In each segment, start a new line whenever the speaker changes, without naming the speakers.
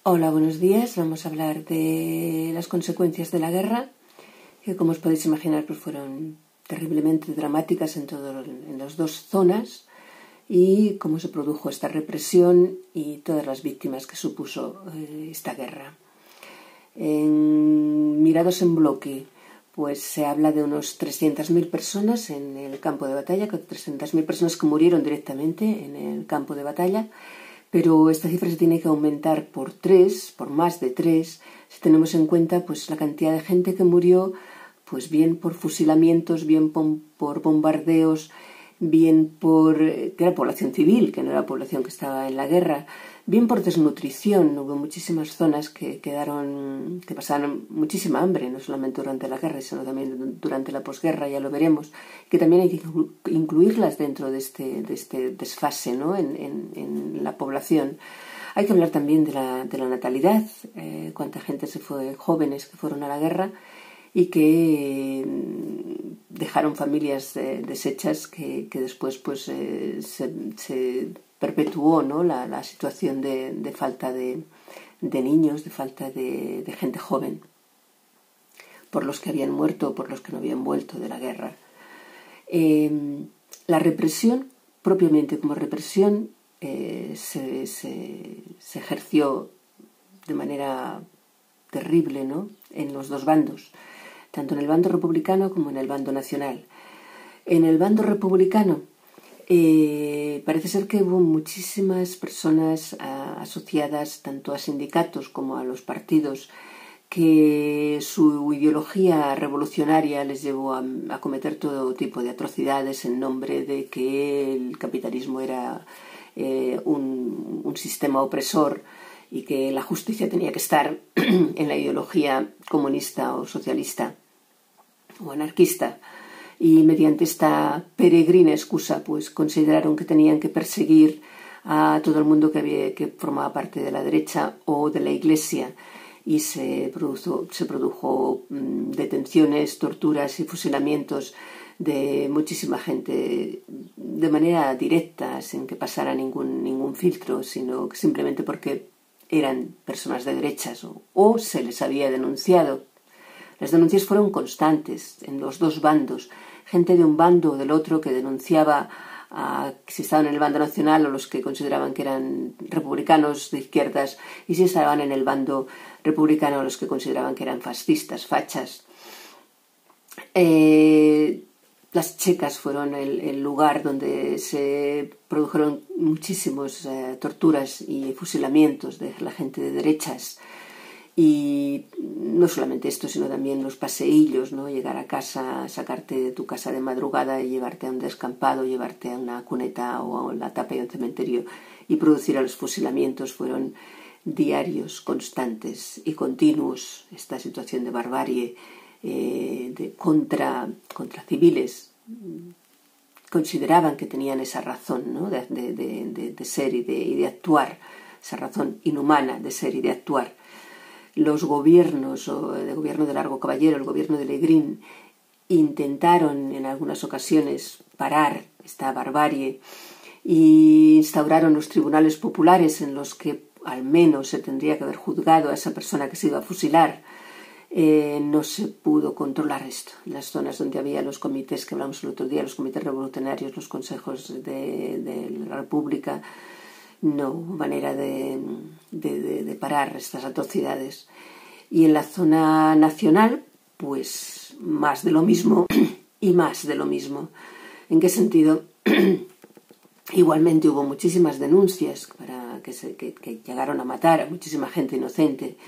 Hola, buenos días. Vamos a hablar de las consecuencias de la guerra, que como os podéis imaginar pues fueron terriblemente dramáticas en las dos zonas, y cómo se produjo esta represión y todas las víctimas que supuso esta guerra. Mirados en bloque, pues se habla de unos 300.000 personas en el campo de batalla, 300.000 personas que murieron directamente en el campo de batalla. Pero esta cifra se tiene que aumentar por más de 3, si tenemos en cuenta pues la cantidad de gente que murió, pues bien por fusilamientos, bien por bombardeos, bien que era población civil, que no era población que estaba en la guerra, bien por desnutrición. Hubo muchísimas zonas que pasaron muchísima hambre, no solamente durante la guerra, sino también durante la posguerra, ya lo veremos, que también hay que incluirlas dentro de este desfase, ¿no? en la población. Hay que hablar también de la natalidad, cuánta gente se fue, jóvenes que fueron a la guerra y que dejaron familias deshechas, que después pues se perpetuó, ¿no? la situación de falta de niños, de falta de gente joven, por los que habían muerto o por los que no habían vuelto de la guerra. La represión, propiamente como represión, se ejerció de manera terrible, ¿no? En los dos bandos, tanto en el bando republicano como en el bando nacional. En el bando republicano parece ser que hubo muchísimas personas asociadas tanto a sindicatos como a los partidos, que su ideología revolucionaria les llevó a cometer todo tipo de atrocidades en nombre de que el capitalismo era un sistema opresor y que la justicia tenía que estar en la ideología comunista o socialista o anarquista. Y mediante esta peregrina excusa pues consideraron que tenían que perseguir a todo el mundo que formaba parte de la derecha o de la Iglesia, y se produjo detenciones, torturas y fusilamientos de muchísima gente de manera directa, sin que pasara ningún filtro, sino que simplemente porque eran personas de derechas o se les había denunciado. Las denuncias fueron constantes en los dos bandos, gente de un bando o del otro que denunciaba si estaban en el bando nacional o los que consideraban que eran republicanos de izquierdas, y si estaban en el bando republicano los que consideraban que eran fascistas, fachas. Las checas fueron el lugar donde se produjeron muchísimas torturas y fusilamientos de la gente de derechas. Y no solamente esto, sino también los paseillos, ¿no? Llegar a casa, sacarte de tu casa de madrugada y llevarte a un descampado, llevarte a una cuneta o a la tapa de un cementerio y producir a los fusilamientos fueron diarios, constantes y continuos. Esta situación de barbarie contra civiles consideraban que tenían esa razón, ¿no? de ser y de actuar, esa razón inhumana de ser y de actuar. Los gobiernos, el gobierno de Largo Caballero, el gobierno de Legrín, intentaron en algunas ocasiones parar esta barbarie y instauraron los tribunales populares en los que al menos se tendría que haber juzgado a esa persona que se iba a fusilar. No se pudo controlar esto. En las zonas donde había los comités que hablamos el otro día, los comités revolucionarios, los consejos de la República, no hubo manera de parar estas atrocidades. Y en la zona nacional, pues más de lo mismo y más de lo mismo. ¿En qué sentido? Igualmente hubo muchísimas denuncias para que llegaron a matar a muchísima gente inocente,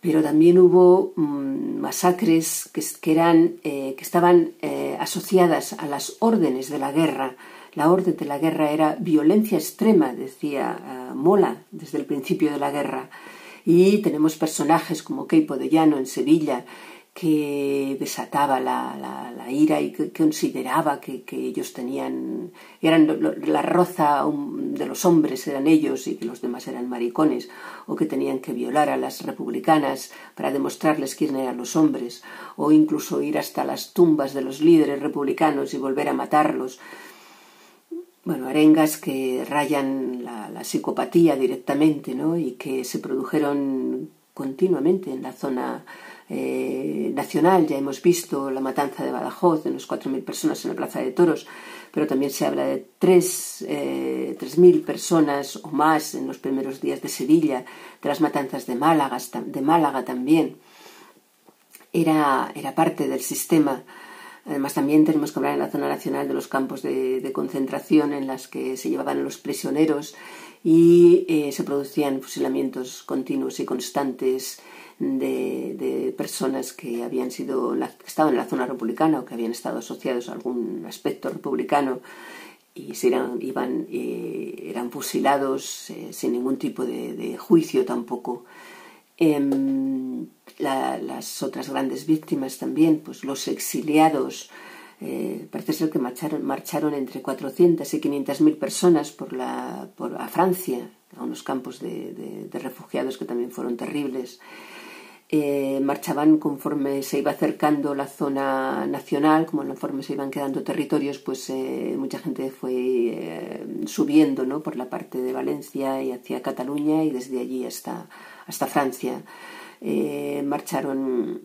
pero también hubo masacres que estaban asociadas a las órdenes de la guerra. La orden de la guerra era violencia extrema, decía Mola desde el principio de la guerra. Y tenemos personajes como Queipo de Llano en Sevilla, que desataba la ira y que consideraba que ellos eran la raza de los hombres, eran ellos, y que los demás eran maricones, o que tenían que violar a las republicanas para demostrarles quién eran los hombres, o incluso ir hasta las tumbas de los líderes republicanos y volver a matarlos. bueno, arengas que rayan la psicopatía directamente, ¿no? Y que se produjeron continuamente en la zona nacional. Ya hemos visto la matanza de Badajoz, de unos 4.000 personas en la Plaza de Toros, pero también se habla de 3.000 personas o más en los primeros días de Sevilla, de las matanzas de Málaga también. Era parte del sistema. Además, también tenemos que hablar en la zona nacional de los campos de concentración en las que se llevaban a los prisioneros y se producían fusilamientos continuos y constantes de personas que estaban en la zona republicana o que habían estado asociados a algún aspecto republicano y eran fusilados sin ningún tipo de juicio tampoco. Las otras grandes víctimas también, pues los exiliados, parece ser que marcharon entre 400 y 500.000 personas a Francia, a unos campos de refugiados que también fueron terribles. Marchaban conforme se iba acercando la zona nacional, conforme se iban quedando territorios, pues mucha gente fue subiendo, ¿no?, por la parte de Valencia y hacia Cataluña y desde allí hasta Francia. Marcharon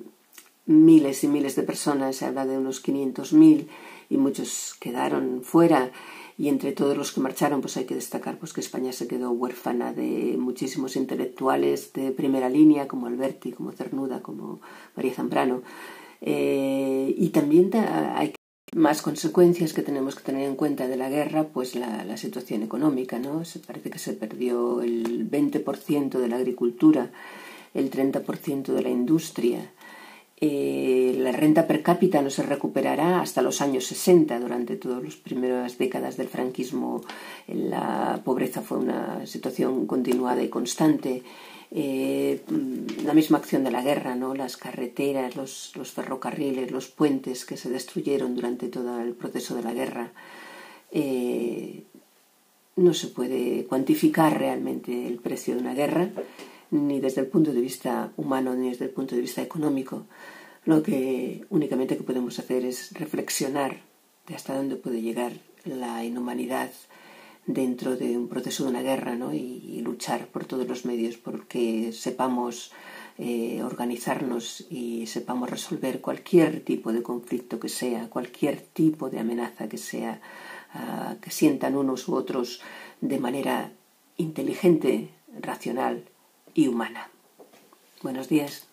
miles y miles de personas, se habla de unos 500.000 y muchos quedaron fuera. Y entre todos los que marcharon, pues hay que destacar pues que España se quedó huérfana de muchísimos intelectuales de primera línea, como Alberti, como Cernuda, como María Zambrano. Y también hay más consecuencias que tenemos que tener en cuenta de la guerra, pues la situación económica, ¿no? Parece que se perdió el 20% de la agricultura, el 30% de la industria. La renta per cápita no se recuperará hasta los años 60. Durante todas las primeras décadas del franquismo la pobreza fue una situación continuada y constante. La misma acción de la guerra, ¿no? Las carreteras, los ferrocarriles, los puentes que se destruyeron durante todo el proceso de la guerra. No se puede cuantificar realmente el precio de una guerra, ni desde el punto de vista humano ni desde el punto de vista económico. Lo que únicamente que podemos hacer es reflexionar de hasta dónde puede llegar la inhumanidad dentro de un proceso de una guerra, ¿no? Y luchar por todos los medios porque sepamos organizarnos y sepamos resolver cualquier tipo de conflicto que sea, cualquier tipo de amenaza que sea, que sientan unos u otros de manera inteligente, racional y humana. Buenos días.